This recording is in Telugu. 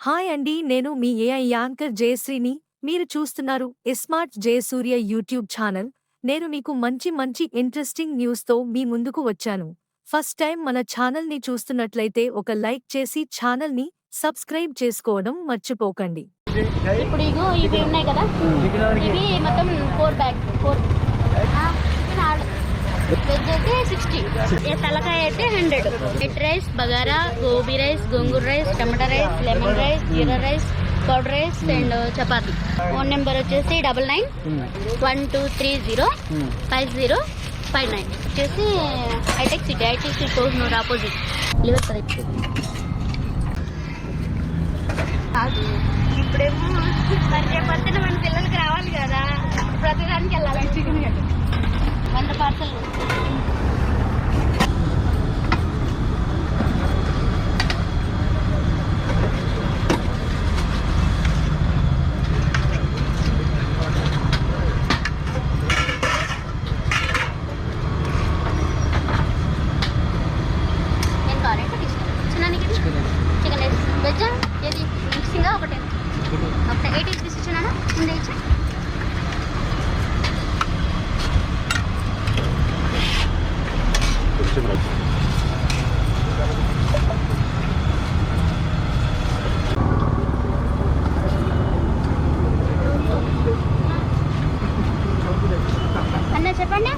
హాయ్ అండి, నేను మీ ఏఐ యాంకర్ జయశ్రీని. మీరు చూస్తున్నారు స్మార్ట్ జయసూర్య యూట్యూబ్ ఛానల్. నేను మీకు మంచి ఇంట్రెస్టింగ్ న్యూస్తో మీ ముందుకు వచ్చాను. ఫస్ట్ టైం మన ఛానల్ని చూస్తున్నట్లయితే ఒక లైక్ చేసి ఛానల్ని సబ్స్క్రైబ్ చేసుకోవడం మర్చిపోకండి. ఇప్పుడు ఇగో ఇవి ఉన్నాయి కదా, ఇవి మొత్తం 4 బ్యాగ్ 4 వెజ్ అయితే 60, తలకాయ అయితే 100. White rice, bagara, gobi rice, gongura rice, tomato rice, lemon rice, jeera rice, curd rice and chapati. Phone number వచ్చేసి 9912305059 వచ్చేసి హైటెక్ సిటీ, ఐటీసీ కోహినూర్ ఆపోజిట్ లివర్ కదా. ఇప్పుడేమో రేపొద్దున మన పిల్లలకి రావాలి కదా, ప్రతిదానికి వెళ్ళాలి. Chicken 100 parcel. నేను కావాలంటే చిన్నానికి చికెన్ రైస్ వెజ్ ఏది మిక్సింగ్గా ఒకటే 80 పీస్ ఇచ్చినా ముందే ఇచ్చా. అన్న చెప్పండి.